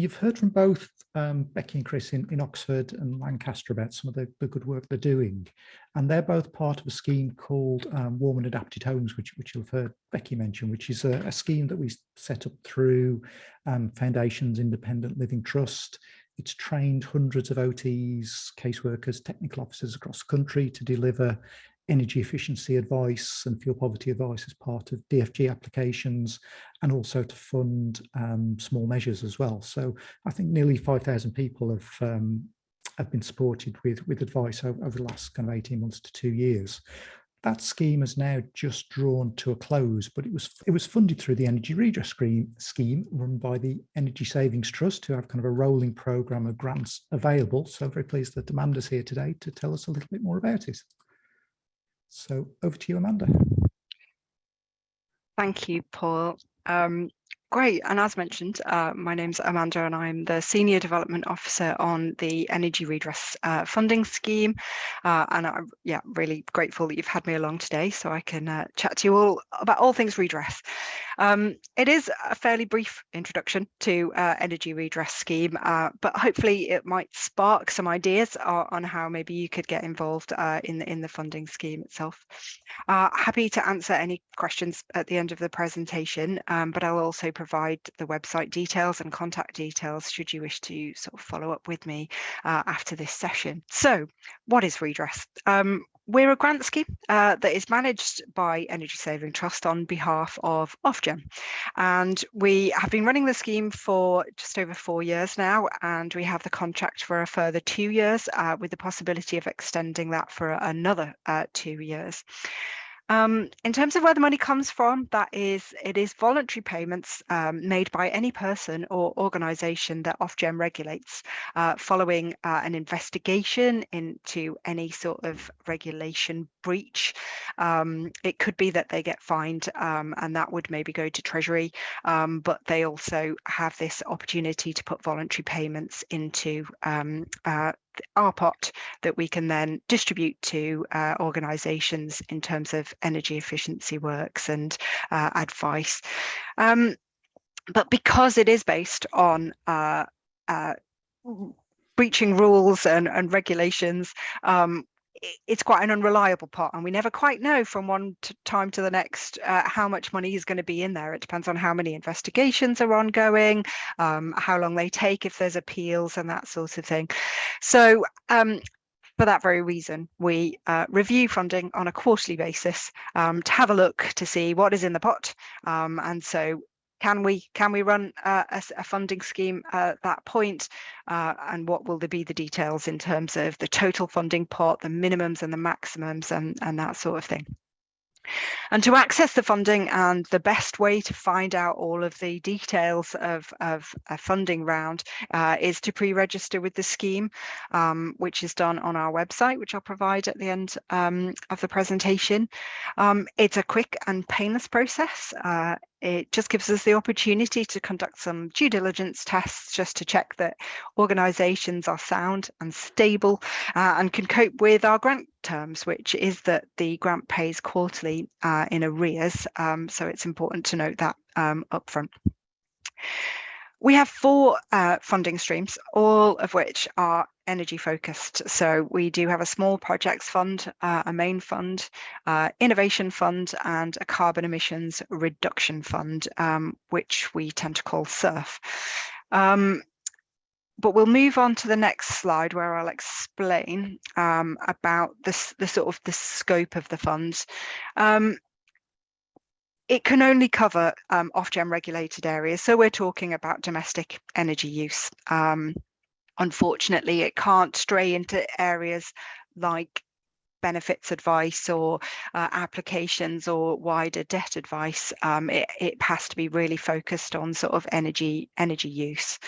you've heard from both Becky and Chris in Oxford and Lancaster about some of the good work they're doing. And they're both part of a scheme called Warm and Adapted Homes, which you'll have heard Becky mention, which is a scheme that we set up through Foundations Independent Living Trust. It's trained hundreds of OTs, caseworkers, technical officers across the country to deliver energy efficiency advice and fuel poverty advice as part of DFG applications, and also to fund small measures as well. So I think nearly 5,000 people have been supported with advice over the last kind of 18 months to 2 years. That scheme has now just drawn to a close, but it was funded through the Energy Redress Scheme run by the Energy Savings Trust, who have kind of a rolling programme of grants available. So very pleased that Amanda's here today to tell us a little bit more about it. So over to you, Amanda. Thank you, Paul. Great. And as mentioned, my name's Amanda and I'm the Senior Development Officer on the Energy Redress Funding Scheme. And I'm really grateful that you've had me along today so I can chat to you all about all things redress. It is a fairly brief introduction to Energy Redress Scheme, but hopefully it might spark some ideas on how maybe you could get involved in the funding scheme itself. Happy to answer any questions at the end of the presentation, but I'll also provide the website details and contact details should you wish to sort of follow up with me after this session. So what is redress? We're a grant scheme that is managed by Energy Saving Trust on behalf of Ofgem. And we have been running the scheme for just over 4 years now, and we have the contract for a further 2 years with the possibility of extending that for another 2 years. In terms of where the money comes from, it is voluntary payments made by any person or organisation that Ofgem regulates following an investigation into any sort of regulation breach. It could be that they get fined and that would maybe go to Treasury, but they also have this opportunity to put voluntary payments into our pot that we can then distribute to organisations in terms of energy efficiency works and advice. But because it is based on breaching rules and regulations, it's quite an unreliable pot, and we never quite know from one time to the next how much money is going to be in there. It depends on how many investigations are ongoing, how long they take, if there's appeals and that sort of thing. So for that very reason, we review funding on a quarterly basis to have a look to see what is in the pot, and so can we run a funding scheme at that point, and what will be the details in terms of the total funding pot, the minimums and the maximums, and that sort of thing. And to access the funding, and the best way to find out all of the details of a funding round is to pre-register with the scheme, which is done on our website, which I'll provide at the end of the presentation. It's a quick and painless process. It just gives us the opportunity to conduct some due diligence tests just to check that organisations are sound and stable and can cope with our grant terms, which is that the grant pays quarterly in arrears. So it's important to note that upfront. We have 4 funding streams, all of which are energy focused. So we do have a small projects fund, a main fund, innovation fund, and a carbon emissions reduction fund, which we tend to call SURF. But we'll move on to the next slide where I'll explain about the scope of the funds. It can only cover Ofgem regulated areas, so we're talking about domestic energy use. Unfortunately, it can't stray into areas like benefits advice or applications or wider debt advice. It has to be really focused on sort of energy use.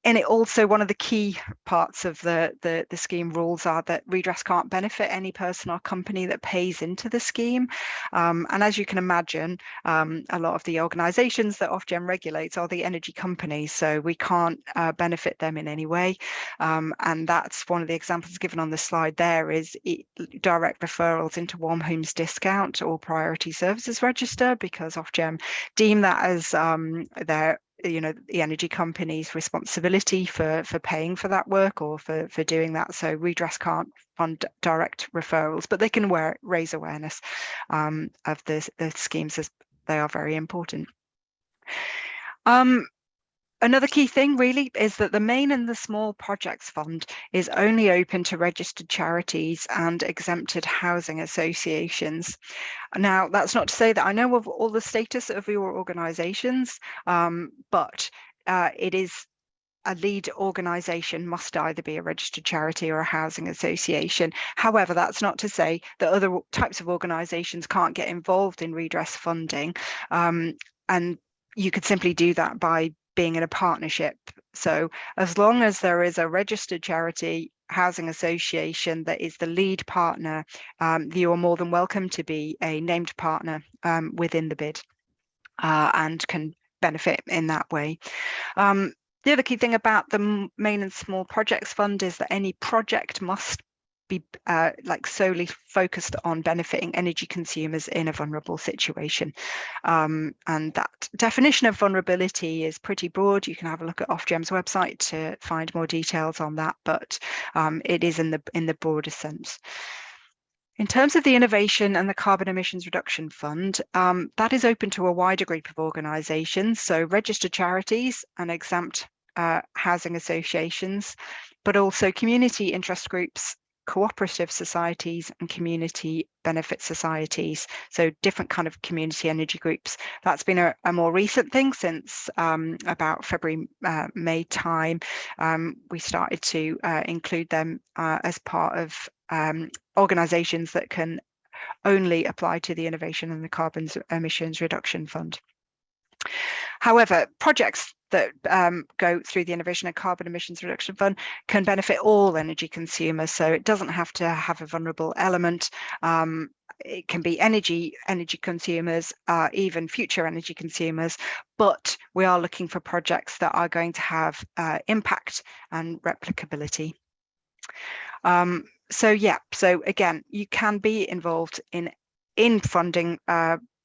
And it also, one of the key parts of the scheme rules are that redress can't benefit any person or company that pays into the scheme. And as you can imagine, a lot of the organisations that Ofgem regulates are the energy companies, so we can't benefit them in any way. And that's one of the examples given on the slide there is direct referrals into Warm Homes Discount or Priority Services Register, because Ofgem deem that as their the energy company's responsibility for paying for that work or for doing that. So redress can't fund direct referrals, but they can raise awareness of the schemes, as they are very important. Another key thing really is that the main and the small projects fund is only open to registered charities and exempted housing associations. Now, that's not to say that I know of all the status of your organisations, but it is a lead organisation must either be a registered charity or a housing association. However, that's not to say that other types of organisations can't get involved in redress funding. And you could simply do that by being in a partnership. So as long as there is a registered charity, housing association that is the lead partner, you are more than welcome to be a named partner within the bid and can benefit in that way. The other key thing about the main and small projects fund is that any project must be solely focused on benefiting energy consumers in a vulnerable situation. And that definition of vulnerability is pretty broad. You can have a look at Ofgem's website to find more details on that, but it is in the broader sense. In terms of the Innovation and the Carbon Emissions Reduction Fund, that is open to a wider group of organisations, so registered charities and exempt housing associations, but also community interest groups, cooperative societies and community benefit societies, so different kind of community energy groups. That's been a more recent thing since about February, May time. We started to include them as part of organisations that can only apply to the Innovation and the Carbon Emissions Reduction Fund. However, projects that go through the Innovation and Carbon Emissions Reduction Fund can benefit all energy consumers, so it doesn't have to have a vulnerable element. It can be energy consumers, even future energy consumers, but we are looking for projects that are going to have impact and replicability. So again, you can be involved in funding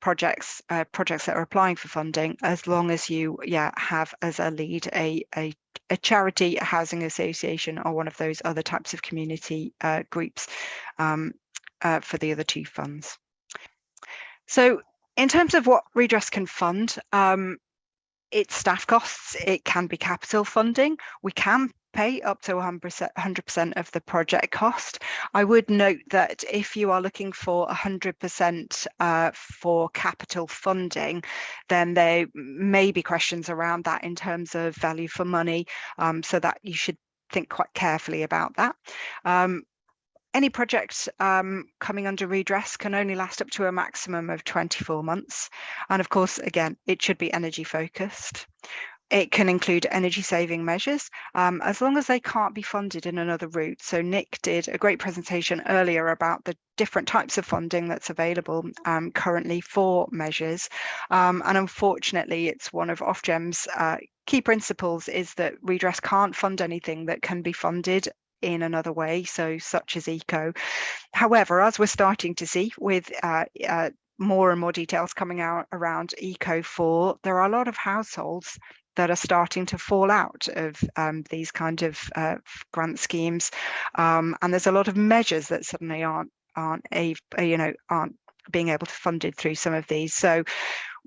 projects that are applying for funding, as long as you have as a lead a charity, a housing association, or one of those other types of community groups for the other two funds. So in terms of what redress can fund, it's staff costs, it can be capital funding. We can pay up to 100% of the project cost. I would note that if you are looking for 100% for capital funding, then there may be questions around that in terms of value for money, so that you should think quite carefully about that. Any project coming under redress can only last up to a maximum of 24 months. And of course, again, it should be energy focused. It can include energy saving measures, as long as they can't be funded in another route. So Nick did a great presentation earlier about the different types of funding that's available currently for measures. And unfortunately, it's one of Ofgem's key principles is that redress can't fund anything that can be funded in another way, so such as eco. However, as we're starting to see with more and more details coming out around Eco4, there are a lot of households that are starting to fall out of these kind of grant schemes, and there's a lot of measures that suddenly aren't being able to fund it through some of these. So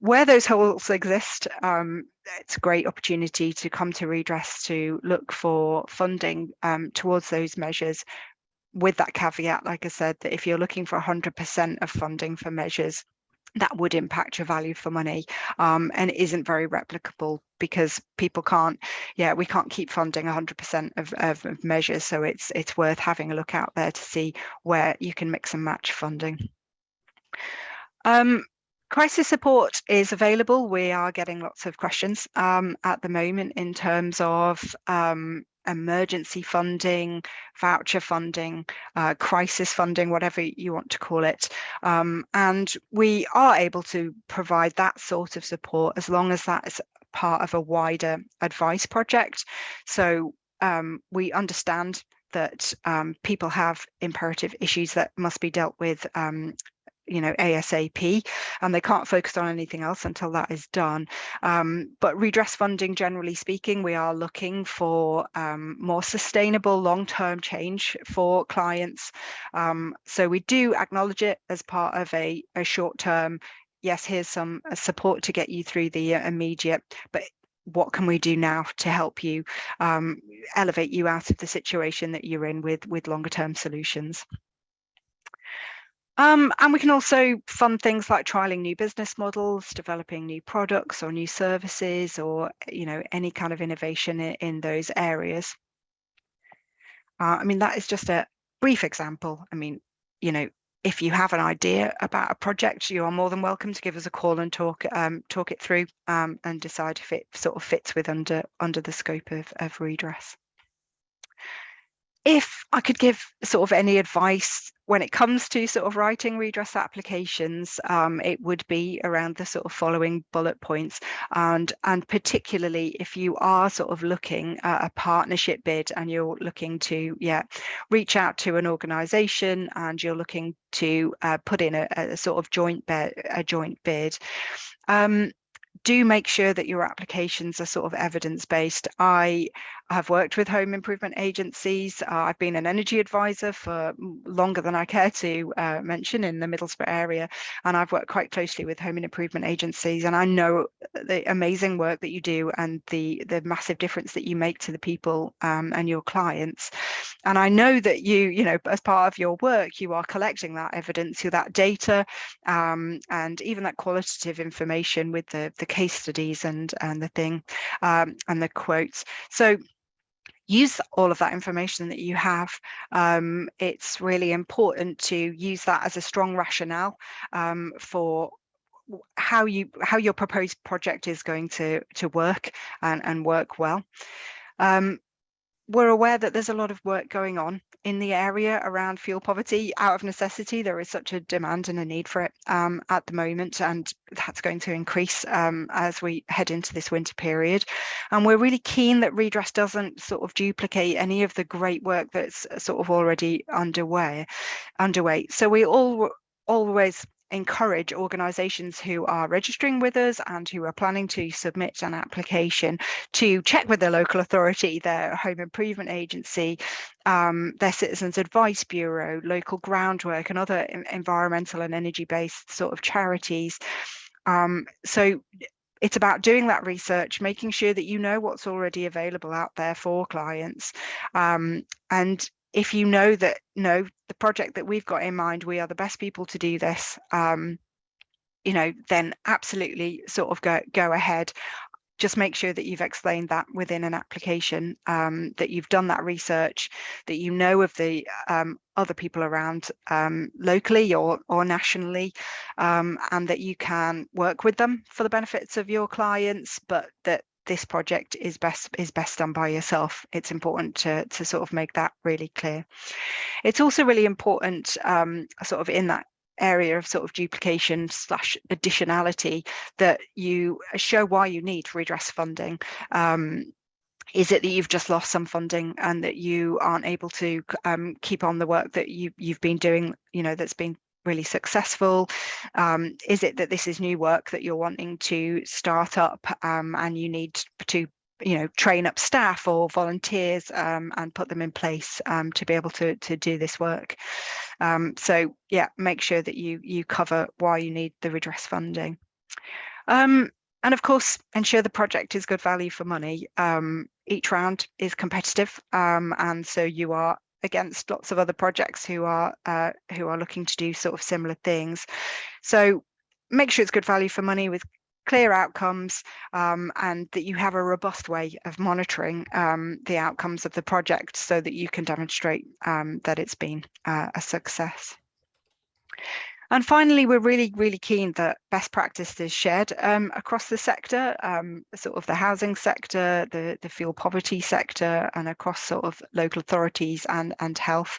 where those holes exist, it's a great opportunity to come to redress to look for funding towards those measures, with that caveat, like I said, that if you're looking for 100% of funding for measures, that would impact your value for money, and isn't very replicable, because people can't, we can't keep funding 100% of measures. So it's worth having a look out there to see where you can mix and match funding. Crisis support is available. We are getting lots of questions at the moment in terms of emergency funding, voucher funding, crisis funding, whatever you want to call it. And we are able to provide that sort of support as long as that is part of a wider advice project. So we understand that people have imperative issues that must be dealt with ASAP, and they can't focus on anything else until that is done. But redress funding, generally speaking, we are looking for more sustainable long-term change for clients. So we do acknowledge it as part of a short-term, yes, here's some support to get you through the immediate, but what can we do now to help you elevate you out of the situation that you're in with longer term solutions? And we can also fund things like trialing new business models, developing new products or new services, or any kind of innovation in those areas. I mean, that is just a brief example. I mean, if you have an idea about a project, you are more than welcome to give us a call and talk it through and decide if it sort of fits with under the scope of redress. If I could give sort of any advice when it comes to sort of writing redress applications, it would be around the sort of following bullet points, and particularly if you are sort of looking at a partnership bid and you're looking to reach out to an organisation and you're looking to put in a sort of joint bid. Do make sure that your applications are sort of evidence-based. I have worked with home improvement agencies. I've been an energy advisor for longer than I care to mention in the Middlesbrough area, and I've worked quite closely with home improvement agencies, and I know the amazing work that you do and the massive difference that you make to the people and your clients. And I know that you as part of your work, you are collecting that evidence, that data, and even that qualitative information with the case studies and the thing and the quotes. So use all of that information that you have. It's really important to use that as a strong rationale for how your proposed project is going to work and work well. We're aware that there's a lot of work going on in the area around fuel poverty. Out of necessity, there is such a demand and a need for it at the moment, and that's going to increase as we head into this winter period. And we're really keen that redress doesn't sort of duplicate any of the great work that's sort of already underway. So we always encourage organisations who are registering with us and who are planning to submit an application to check with their local authority, their home improvement agency, their Citizens Advice Bureau, local groundwork and other environmental and energy-based sort of charities. So it's about doing that research, making sure that you know what's already available out there for clients. And if you know that, the project that we've got in mind, we are the best people to do this, then absolutely sort of go ahead. Just make sure that you've explained that within an application, that you've done that research, that you know of the other people around locally or nationally, and that you can work with them for the benefits of your clients, but that this project is best done by yourself. It's important to sort of make that really clear. It's also really important sort of in that area of sort of duplication / additionality that you show why you need redress funding. Is it that you've just lost some funding and that you aren't able to keep on the work that you've been doing, that's been really successful? Is it that this is new work that you're wanting to start up and you need to train up staff or volunteers and put them in place to be able to do this work? So make sure that you cover why you need the redress funding. And of course, ensure the project is good value for money. Each round is competitive, and so you are against lots of other projects who are looking to do sort of similar things. So make sure it's good value for money with clear outcomes, and that you have a robust way of monitoring the outcomes of the project so that you can demonstrate that it's been a success. And finally, we're really, really keen that best practice is shared across the sector, sort of the housing sector, the fuel poverty sector, and across sort of local authorities and health.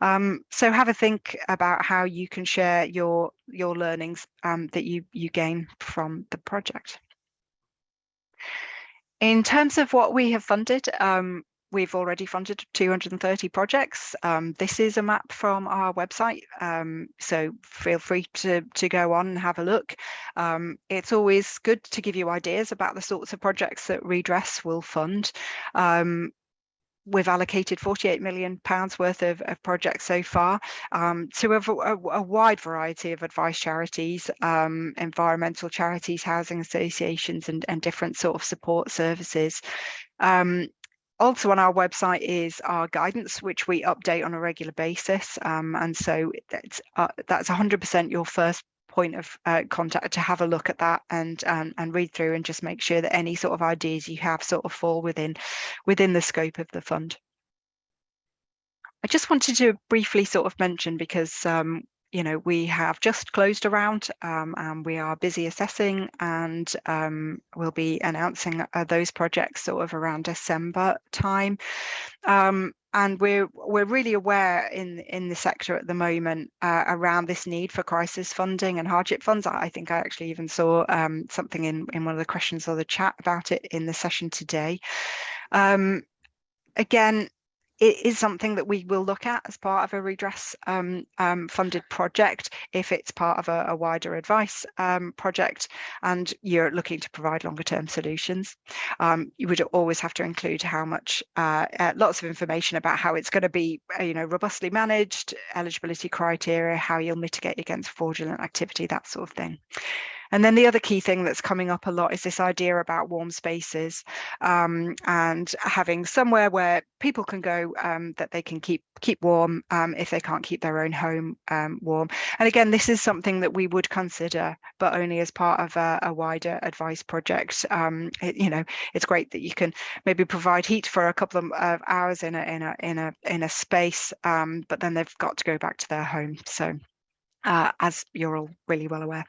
So have a think about how you can share your learnings that you gain from the project. In terms of what we have funded, we've already funded 230 projects. This is a map from our website, so feel free to go on and have a look. It's always good to give you ideas about the sorts of projects that Redress will fund. We've allocated £48 million worth of projects so far to a wide variety of advice charities, environmental charities, housing associations, and different sort of support services. Also on our website is our guidance, which we update on a regular basis. And so that's 100% your first point of contact to have a look at that and read through and just make sure that any sort of ideas you have sort of fall within the scope of the fund. I just wanted to briefly sort of mention, because we have just closed a round and we are busy assessing, and we'll be announcing those projects sort of around December time. And we're really aware in the sector at the moment around this need for crisis funding and hardship funds. I think I actually even saw something in one of the questions or the chat about it in the session today. Again, it is something that we will look at as part of a redress funded project if it's part of a wider advice project and you're looking to provide longer term solutions. You would always have to include how much, lots of information about how it's going to be robustly managed, eligibility criteria, how you'll mitigate against fraudulent activity, that sort of thing. And then the other key thing that's coming up a lot is this idea about warm spaces and having somewhere where people can go that they can keep warm if they can't keep their own home warm. And again, this is something that we would consider, but only as part of a wider advice project. It's great that you can maybe provide heat for a couple of hours in a space, but then they've got to go back to their home. So as you're all really well aware.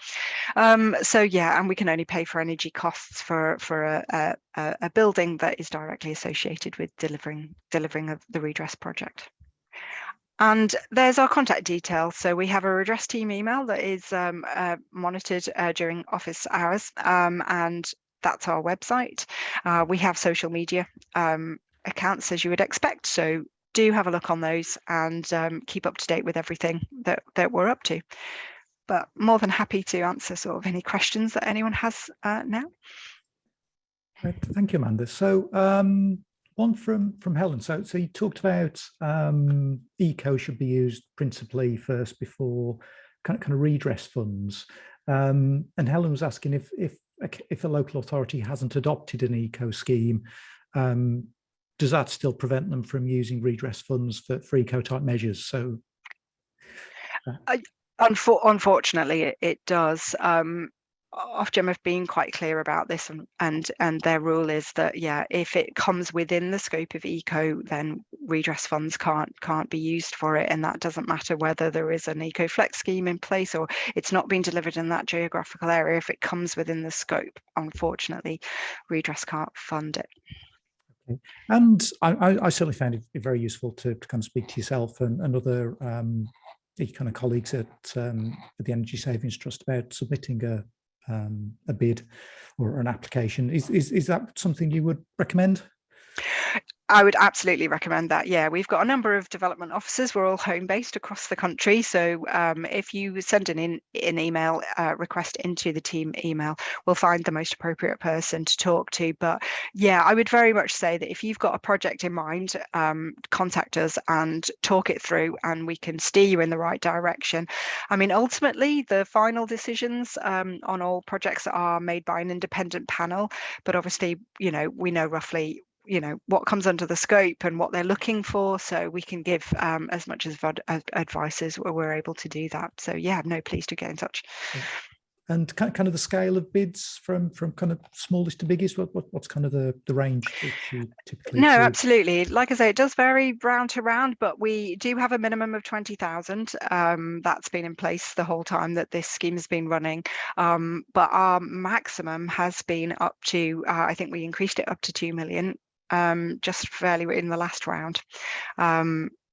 So yeah, and we can only pay for energy costs for a building that is directly associated with delivering of the redress project. And there's our contact details. So we have a redress team email that is monitored during office hours, and that's our website. We have social media accounts, as you would expect. So do have a look on those and keep up to date with everything that we're up to. But more than happy to answer sort of any questions that anyone has now. Great. Thank you, Amanda. So one from Helen. So you talked about eco should be used principally first before kind of redress funds. And Helen was asking if a local authority hasn't adopted an eco scheme, does that still prevent them from using redress funds for eco-type measures? So, unfortunately, it does. Ofgem have been quite clear about this, and their rule is that if it comes within the scope of eco, then redress funds can't be used for it, and that doesn't matter whether there is an eco flex scheme in place or it's not being delivered in that geographical area. If it comes within the scope, unfortunately, redress can't fund it. Okay. And I certainly found it very useful to kind of speak to yourself and other kind of colleagues at the Energy Savings Trust about submitting a bid or an application. Is that something you would recommend? I would absolutely recommend that. Yeah, we've got a number of development officers. We're all home based across the country. So if you send an email request into the team email, we'll find the most appropriate person to talk to. But yeah, I would very much say that if you've got a project in mind, contact us and talk it through, and we can steer you in the right direction. I mean, ultimately, the final decisions on all projects are made by an independent panel. But obviously, we know roughly what comes under the scope and what they're looking for, so we can give as much as advice as we're able to do that. So yeah, no, please do get in touch. And kind of the scale of bids from kind of smallest to biggest, what's kind of the range that you typically No, achieve? absolutely. Like I say, it does vary round to round, but we do have a minimum of 20,000. That's been in place the whole time that this scheme has been running. But our maximum has been up to, I think we increased it up to 2 million. Just fairly in the last round.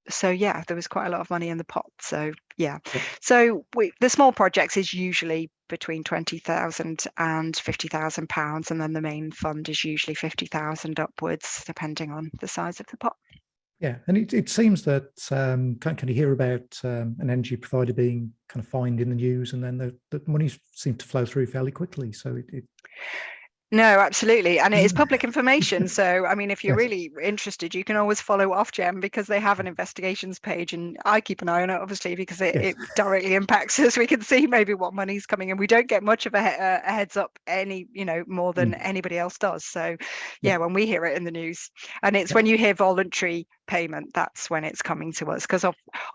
So yeah, there was quite a lot of money in the pot. So yeah, Yeah. so the small projects is usually between 20,000 and 50,000 pounds, and then the main fund is usually 50,000 upwards, depending on the size of the pot. Yeah, and it seems that can you hear about an energy provider being kind of fined in the news, and then the money seemed to flow through fairly quickly. So it No, absolutely. And it is public information. So, I mean, if you're yes. really interested, you can always follow Ofgem, because they have an investigations page, and I keep an eye on it, obviously, because Yes. it directly impacts us. We can see maybe what money's coming in. We don't get much of a heads up more than anybody else does. So yeah, when we hear it in the news, and it's when you hear voluntary payment, that's when it's coming to us, because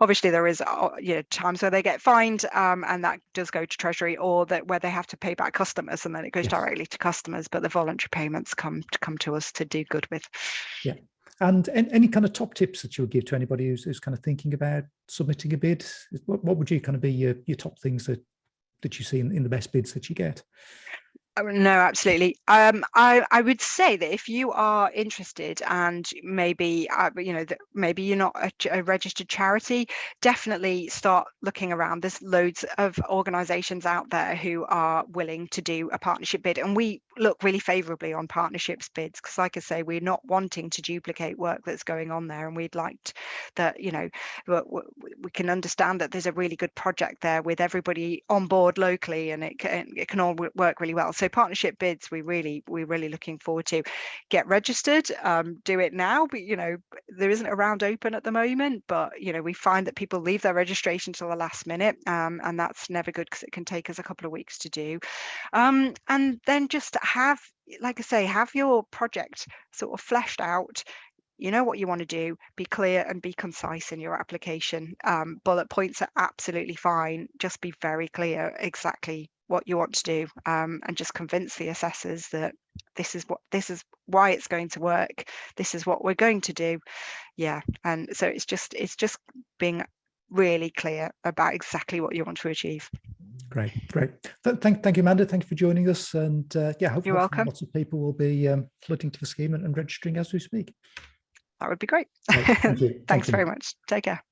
obviously there is times where they get fined, and that does go to Treasury, or that where they have to pay back customers, and then it goes directly to customers. But the voluntary payments come to us to do good with. Yeah. And any kind of top tips that you would give to anybody who's kind of thinking about submitting a bid? What would you kind of be your top things that you see in the best bids that you get? No, absolutely. I would say that if you are interested, and maybe maybe you're not a registered charity, definitely start looking around. There's loads of organisations out there who are willing to do a partnership bid, and we look really favourably on partnerships bids, because, like I say, we're not wanting to duplicate work that's going on there, and we'd like that we can understand that there's a really good project there with everybody on board locally, and it can all work really well. So partnership bids, we're really looking forward to. Get registered, do it now, but there isn't a round open at the moment, but we find that people leave their registration till the last minute, and that's never good, because it can take us a couple of weeks to do. And then just have, like I say, have your project sort of fleshed out. You know what you want to do, be clear and be concise in your application. Bullet points are absolutely fine. Just be very clear exactly what you want to do, and just convince the assessors that this is why it's going to work. This is what we're going to do. Yeah. And so it's just being really clear about exactly what you want to achieve. Great. Thank you, Amanda. Thank you for joining us. And hopefully You're welcome. lots of people will be flooding to the scheme and registering as we speak. That would be great. Right, thank you. Thanks very much. Take care.